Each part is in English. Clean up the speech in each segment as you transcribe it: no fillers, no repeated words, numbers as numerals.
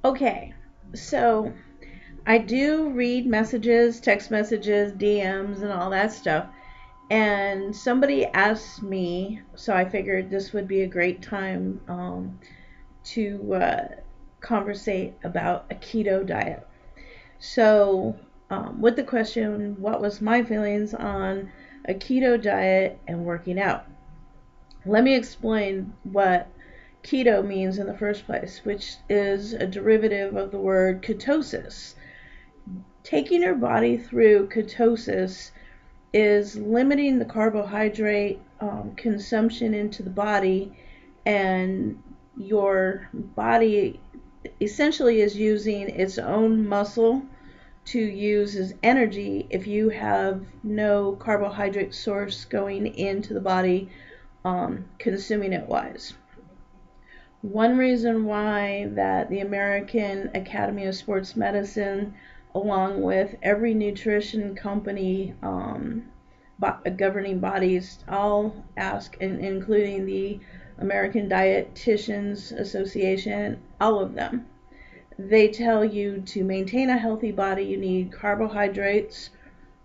Okay, so I do read messages, text messages, DMs, and all that stuff. And somebody asked me, so I figured this would be a great time to conversate about a keto diet. So, with the question, what was my feelings on a keto diet and working out? Let me explain what keto means in the first place, which is a derivative of the word ketosis. Taking your body through ketosis is limiting the carbohydrate consumption into the body, and your body essentially is using its own muscle to use as energy if you have no carbohydrate source going into the body, consuming it wise. One reason why that the American Academy of Sports Medicine, along with every nutrition company, governing bodies, all ask, and including the American Dietitians Association, all of them, they tell you to maintain a healthy body, you need carbohydrates,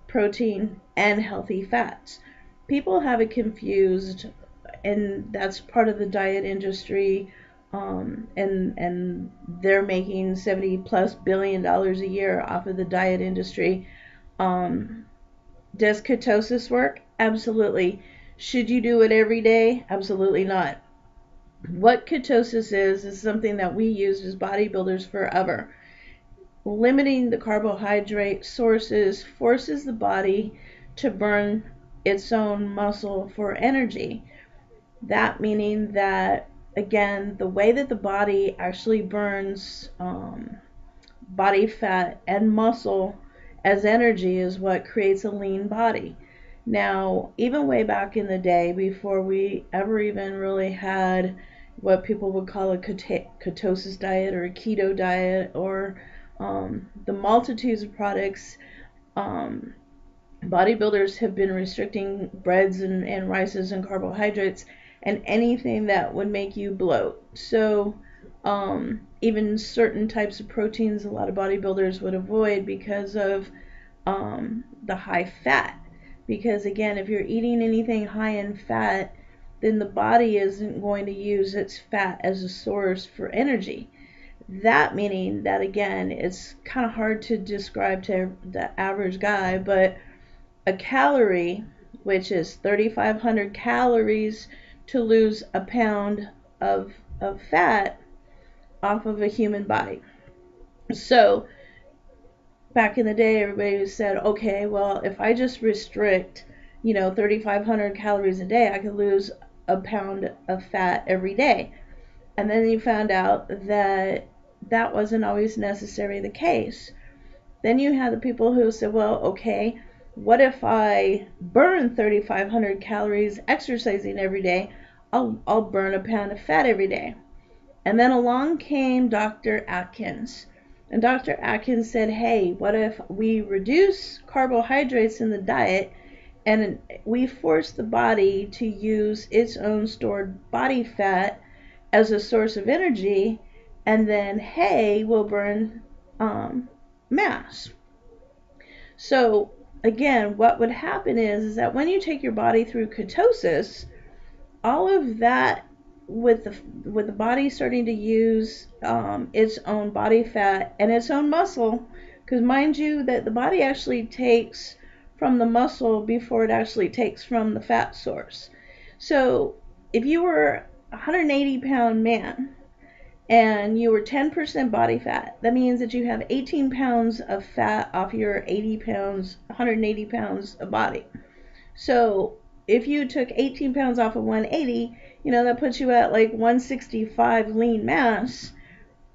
protein, and healthy fats. People have it confused, and that's part of the diet industry. And they're making $70+ billion a year off of the diet industry. Does ketosis work? Absolutely. Should you do it every day? Absolutely not. What ketosis is something that we used as bodybuilders forever. Limiting the carbohydrate sources forces the body to burn its own muscle for energy. That meaning that, again, the way that the body actually burns body fat and muscle as energy is what creates a lean body. Now, even way back in the day, before we ever even really had what people would call a ketosis diet or a keto diet, or the multitudes of products, um, bodybuilders have been restricting breads and rices and carbohydrates and anything that would make you bloat. So, even certain types of proteins a lot of bodybuilders would avoid because of the high fat. Because again, if you're eating anything high in fat, then the body isn't going to use its fat as a source for energy. That meaning that, again, it's kind of hard to describe to the average guy, but a calorie, which is 3,500 calories to lose a pound of fat off of a human body. So back in the day, everybody said, okay, well, if I just restrict, 3,500 calories a day, I could lose a pound of fat every day. And then you found out that that wasn't always necessarily the case. Then you had the people who said, well, okay, what if I burn 3,500 calories exercising every day? I'll burn a pound of fat every day. And then along came Dr. Atkins. And Dr. Atkins said, hey, what if we reduce carbohydrates in the diet and we force the body to use its own stored body fat as a source of energy, and then, hey, we'll burn mass. So again, what would happen is that when you take your body through ketosis, all of that, with the body starting to use its own body fat and its own muscle, because mind you that the body actually takes from the muscle before it actually takes from the fat source. So if you were a 180-pound man and you were 10% body fat, that means that you have 18 pounds of fat off your 80 pounds, 180 pounds of body. So if you took 18 pounds off of 180, that puts you at like 165 lean mass,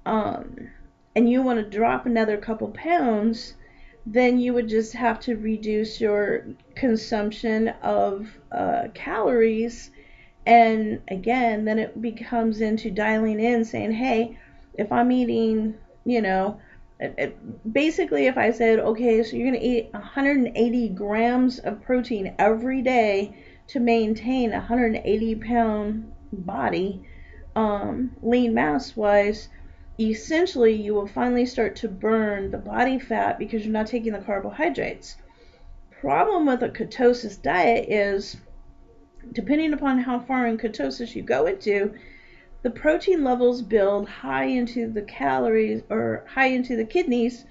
and you want to drop another couple pounds, then you would just have to reduce your consumption of calories. And again, then it becomes into dialing in, saying, hey, if I'm eating, basically if I said, okay, so you're going to eat 180 grams of protein every day to maintain a 180-pound body, lean mass wise, essentially you will finally start to burn the body fat because you're not taking the carbohydrates. Problem with a ketosis diet is, depending upon how far in ketosis you go into, the protein levels build high into the calories or high into the kidneys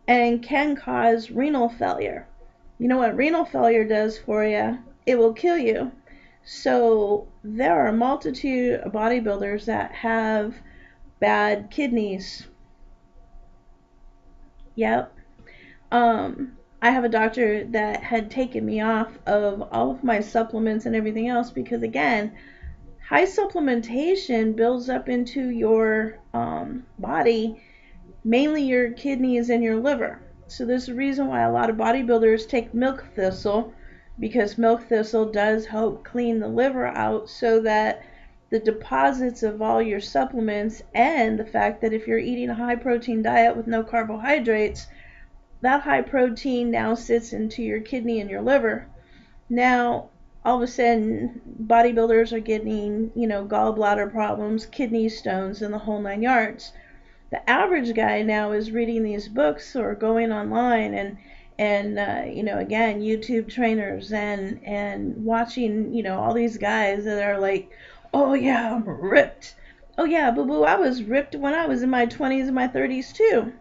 and can cause renal failure. You know what renal failure does for you? It will kill you. So there are a multitude of bodybuilders that have bad kidneys. Yep. I have a doctor that had taken me off of all of my supplements and everything else because, again, high supplementation builds up into your body, mainly your kidneys and your liver. So there's a reason why a lot of bodybuilders take milk thistle, because milk thistle does help clean the liver out so that the deposits of all your supplements, and the fact that if you're eating a high protein diet with no carbohydrates, that high protein now sits into your kidney and your liver. Now, all of a sudden, bodybuilders are getting, gallbladder problems, kidney stones, and the whole 9 yards. The average guy now is reading these books or going online and again, YouTube trainers and watching, all these guys that are like, oh yeah, I'm ripped. Oh yeah, boo boo, I was ripped when I was in my 20s and my 30s too.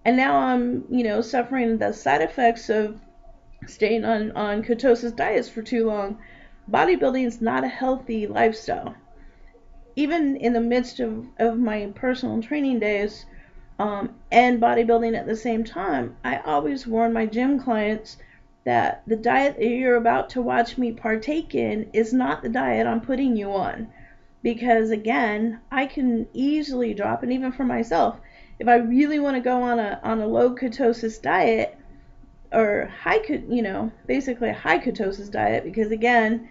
And now I'm, suffering the side effects of staying on ketosis diets for too long. Bodybuilding is not a healthy lifestyle. Even in the midst of my personal training days and bodybuilding at the same time, I always warn my gym clients that the diet that you're about to watch me partake in is not the diet I'm putting you on. Because again, I can easily drop, and even for myself, if I really want to go on a low ketosis diet, or basically a high ketosis diet, because again,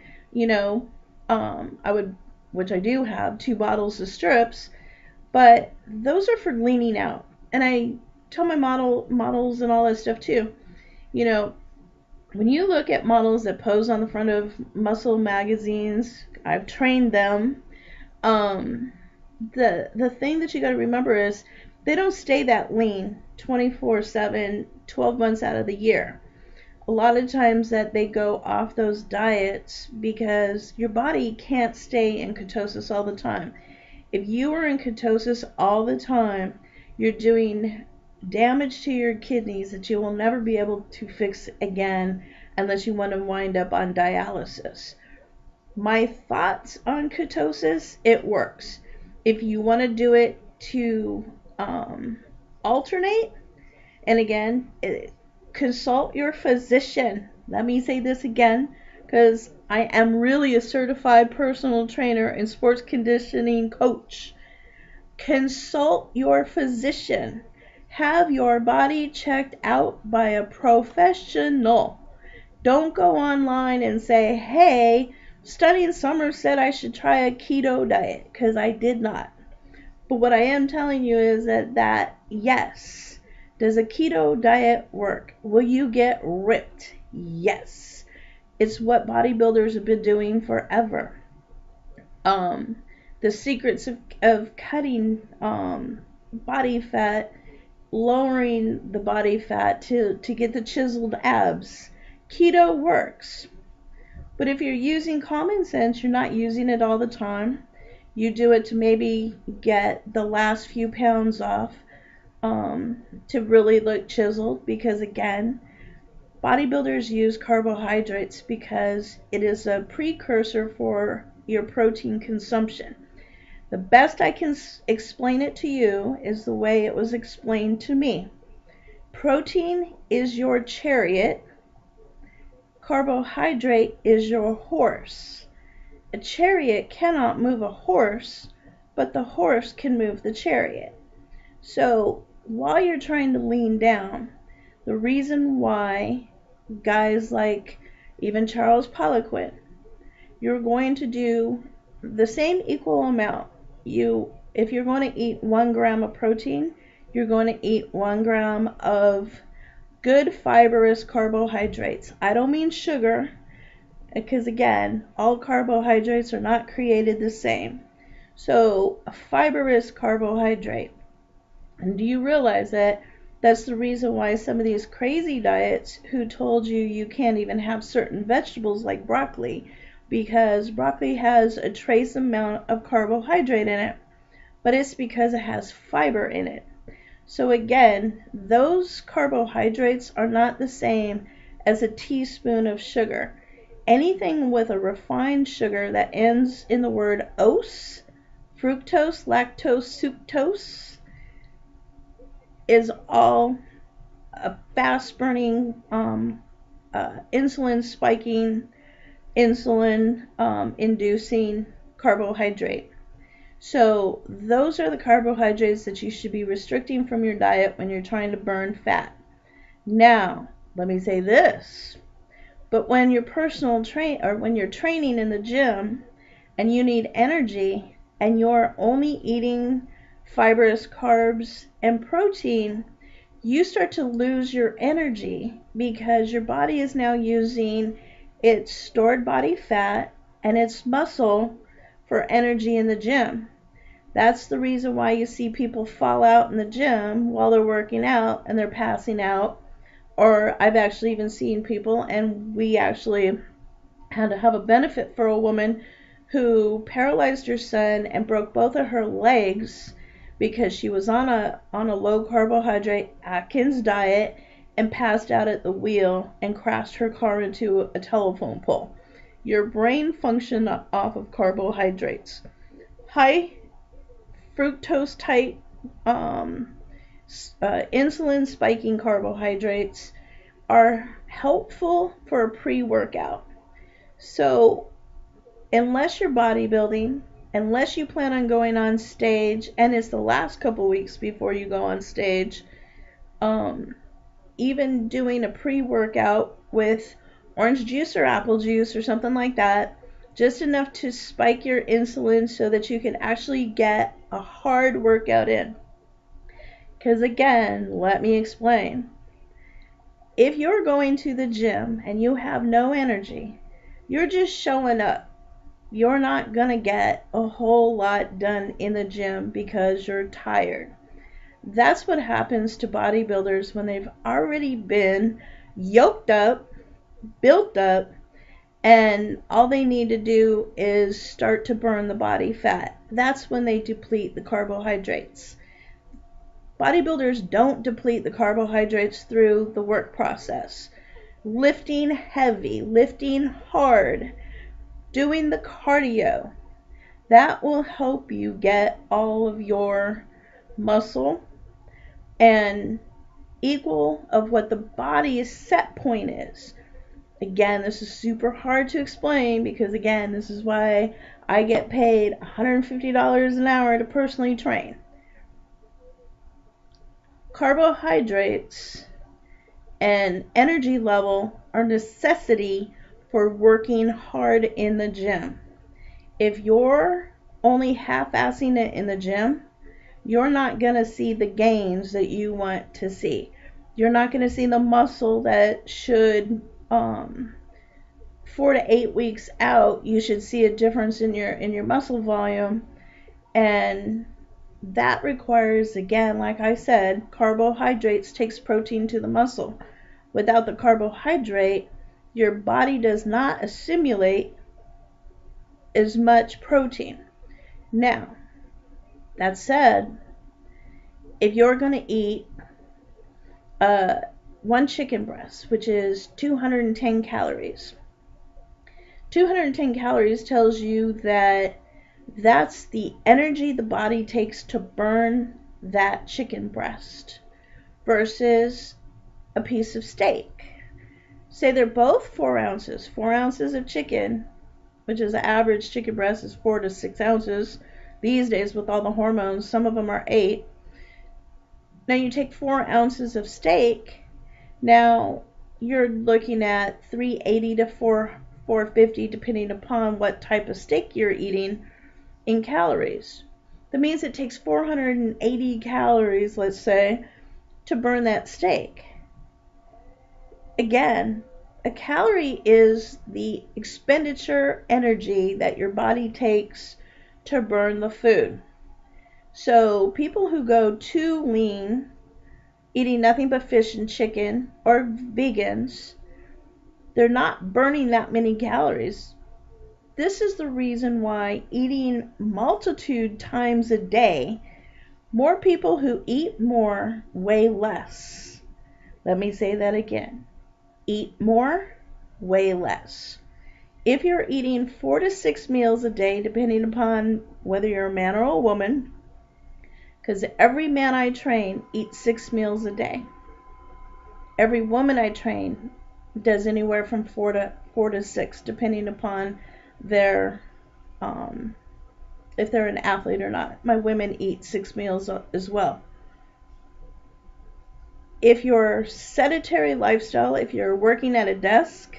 I would, which I do have, 2 bottles of strips, but those are for leaning out. And I tell my models and all that stuff too, when you look at models that pose on the front of muscle magazines, I've trained them. The thing that you got to remember is they don't stay that lean 24/7, 12 months out of the year. A lot of times that they go off those diets because your body can't stay in ketosis all the time. If you are in ketosis all the time, you're doing damage to your kidneys that you will never be able to fix again unless you want to wind up on dialysis. My thoughts on ketosis: it works. If you want to do it to alternate, and again, consult your physician. Let me say this again, because I am really a certified personal trainer and sports conditioning coach. Consult your physician. Have your body checked out by a professional. Don't go online and say, hey, Studying Summer said I should try a keto diet, because I did not. But what I am telling you is that yes, does a keto diet work? Will you get ripped? Yes. It's what bodybuilders have been doing forever. The secrets of cutting body fat, lowering the body fat to get the chiseled abs. Keto works. But if you're using common sense, you're not using it all the time. You do it to maybe get the last few pounds off, to really look chiseled, because again, bodybuilders use carbohydrates because it is a precursor for your protein consumption. The best I can explain it to you is the way it was explained to me. Protein is your chariot. Carbohydrate is your horse. A chariot cannot move a horse, but the horse can move the chariot. So while you're trying to lean down, the reason why guys like even Charles Poliquin, you're going to do the same equal amount. If you're going to eat 1 gram of protein, you're going to eat 1 gram of good fibrous carbohydrates. I don't mean sugar, because again, all carbohydrates are not created the same. So a fibrous carbohydrate. And do you realize that that's the reason why some of these crazy diets who told you you can't even have certain vegetables like broccoli, because broccoli has a trace amount of carbohydrate in it, but it's because it has fiber in it. So again, those carbohydrates are not the same as a teaspoon of sugar. Anything with a refined sugar that ends in the word ose, fructose, lactose, sucrose, is all a fast burning, insulin spiking, insulin inducing carbohydrate. So those are the carbohydrates that you should be restricting from your diet when you're trying to burn fat. Now, let me say this, but when you're when you're training in the gym and you need energy and you're only eating fibrous carbs and protein, you start to lose your energy because your body is now using its stored body fat and its muscle for energy in the gym. That's the reason why you see people fall out in the gym while they're working out and they're passing out. Or I've actually even seen people, and we actually had to have a benefit for a woman who paralyzed her son and broke both of her legs because she was on a low carbohydrate Atkins diet and passed out at the wheel and crashed her car into a telephone pole. Your brain functioned off of carbohydrates. High fructose type insulin spiking carbohydrates are helpful for a pre-workout. So unless you're bodybuilding, unless you plan on going on stage, and it's the last couple weeks before you go on stage, even doing a pre-workout with orange juice or apple juice or something like that, just enough to spike your insulin so that you can actually get a hard workout in. Because again, let me explain. If you're going to the gym and you have no energy, you're just showing up. You're not going to get a whole lot done in the gym because you're tired. That's what happens to bodybuilders when they've already been yoked up, built up, and all they need to do is start to burn the body fat. That's when they deplete the carbohydrates. Bodybuilders don't deplete the carbohydrates through the work process. Lifting heavy, lifting hard, doing the cardio, that will help you get all of your muscle and equal of what the body's set point is. Again, this is super hard to explain because, again, this is why I get paid $150 an hour to personally train. Carbohydrates and energy level are necessity for working hard in the gym. If you're only half-assing it in the gym, you're not going to see the gains that you want to see. You're not going to see the muscle that should 4 to 8 weeks out, you should see a difference in your muscle volume, and that requires, again, like I said, carbohydrates takes protein to the muscle. Without the carbohydrate, your body does not assimilate as much protein. Now, that said, if you're going to eat one chicken breast, which is 210 calories, 210 calories tells you that that's the energy the body takes to burn that chicken breast versus a piece of steak. Say they're both 4 ounces. 4 ounces of chicken, which is the average chicken breast is 4 to 6 ounces. These days with all the hormones, some of them are 8. Now you take 4 ounces of steak. Now you're looking at 380 to 450 depending upon what type of steak you're eating in calories. That means it takes 480 calories, let's say, to burn that steak. Again, a calorie is the expenditure energy that your body takes to burn the food. So people who go too lean, eating nothing but fish and chicken, or vegans, they're not burning that many calories. This is the reason why eating multitude times a day, more people who eat more weigh less. Let me say that again. Eat more, weigh less. If you're eating 4 to 6 meals a day, depending upon whether you're a man or a woman, because every man I train eats 6 meals a day. Every woman I train does anywhere from 4 to 6, depending upon their if they're an athlete or not. My women eat 6 meals as well. If you're sedentary lifestyle, if you're working at a desk,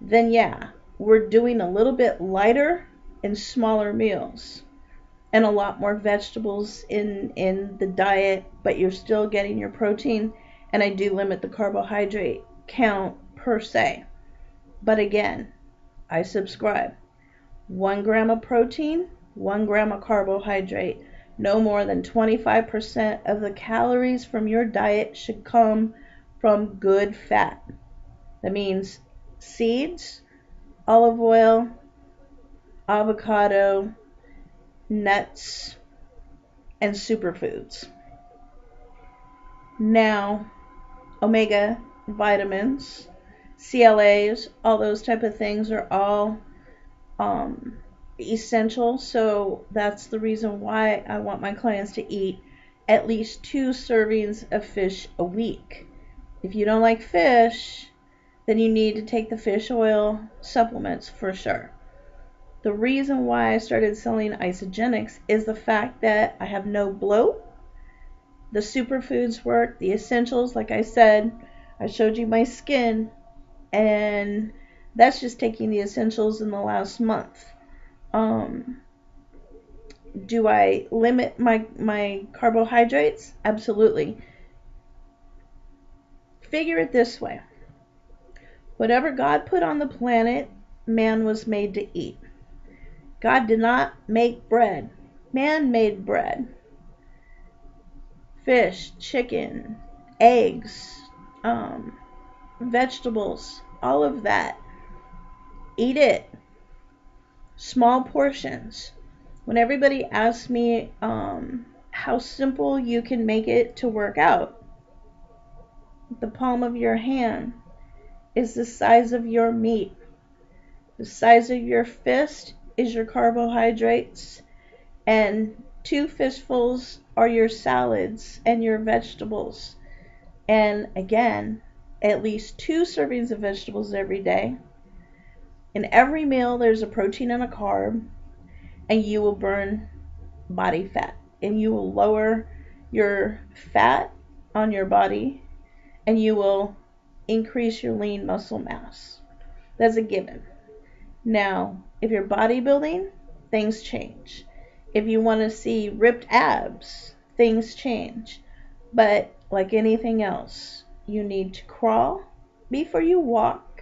then yeah, we're doing a little bit lighter and smaller meals and a lot more vegetables in the diet, but you're still getting your protein, and I do limit the carbohydrate count per se. But again, I subscribe. 1 gram of protein, 1 gram of carbohydrate. No more than 25% of the calories from your diet should come from good fat. That means seeds, olive oil, avocado, nuts, and superfoods. Now, omega vitamins, CLAs, all those type of things are all essential. So that's the reason why I want my clients to eat at least 2 servings of fish a week. If you don't like fish, then you need to take the fish oil supplements for sure. The reason why I started selling isogenics is the fact that I have no bloat. The superfoods work, the essentials, like I said, I showed you my skin, and that's just taking the essentials in the last month. Do I limit my carbohydrates? Absolutely. Figure it this way. Whatever God put on the planet, man was made to eat. God did not make bread. Man made bread. Fish, chicken, eggs, vegetables, all of that. Eat it. Small portions. When everybody asks me how simple you can make it to work out, the palm of your hand is the size of your meat. The size of your fist is your carbohydrates, and 2 fistfuls are your salads and your vegetables. And again, at least 2 servings of vegetables every day. In every meal, there's a protein and a carb, and you will burn body fat, and you will lower your fat on your body, and you will increase your lean muscle mass. That's a given. Now, if you're bodybuilding, things change. If you want to see ripped abs, things change. But like anything else, you need to crawl before you walk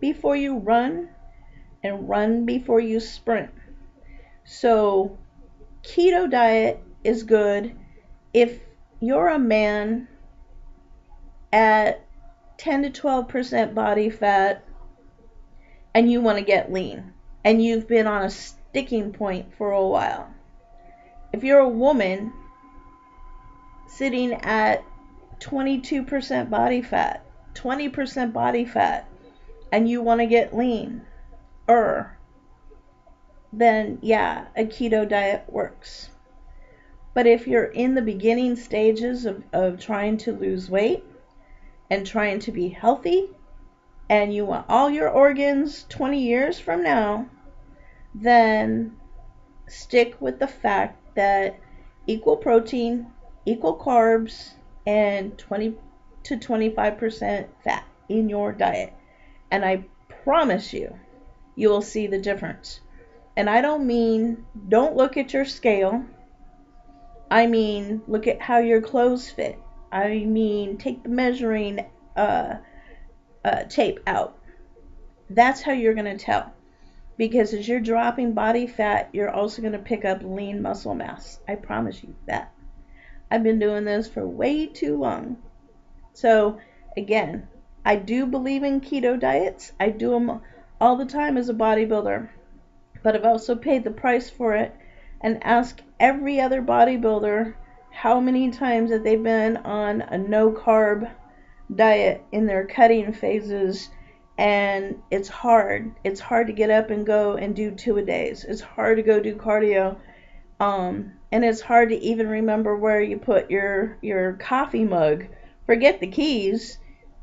before you run, and run before you sprint. So keto diet is good if you're a man at 10 to 12% body fat and you want to get lean and you've been on a sticking point for a while. If you're a woman sitting at 22% body fat, 20% body fat, and you want to get lean, then yeah, a keto diet works. But if you're in the beginning stages of trying to lose weight and trying to be healthy, and you want all your organs 20 years from now, then stick with the fact that equal protein, equal carbs, and 20 to 25% fat in your diet. And I promise you, you will see the difference. And I don't mean don't look at your scale. I mean look at how your clothes fit. I mean take the measuring tape out. That's how you're going to tell. because as you're dropping body fat, you're also going to pick up lean muscle mass. I promise you that. I've been doing this for way too long. So again, I do believe in keto diets. I do them all the time as a bodybuilder, but I've also paid the price for it, and ask every other bodybuilder how many times that they've been on a no carb diet in their cutting phases, and it's hard. It's hard to get up and go and do 2 a days. It's hard to go do cardio, and it's hard to even remember where you put your coffee mug. Forget the keys.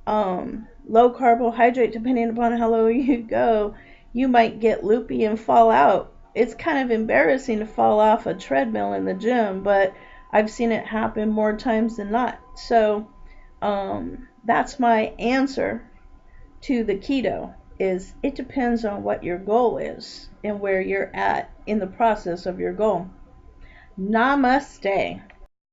Low carbohydrate, depending upon how low you go, you might get loopy and fall out. It's kind of embarrassing to fall off a treadmill in the gym, but I've seen it happen more times than not. So that's my answer to the keto, is it depends on what your goal is and where you're at in the process of your goal. Namaste.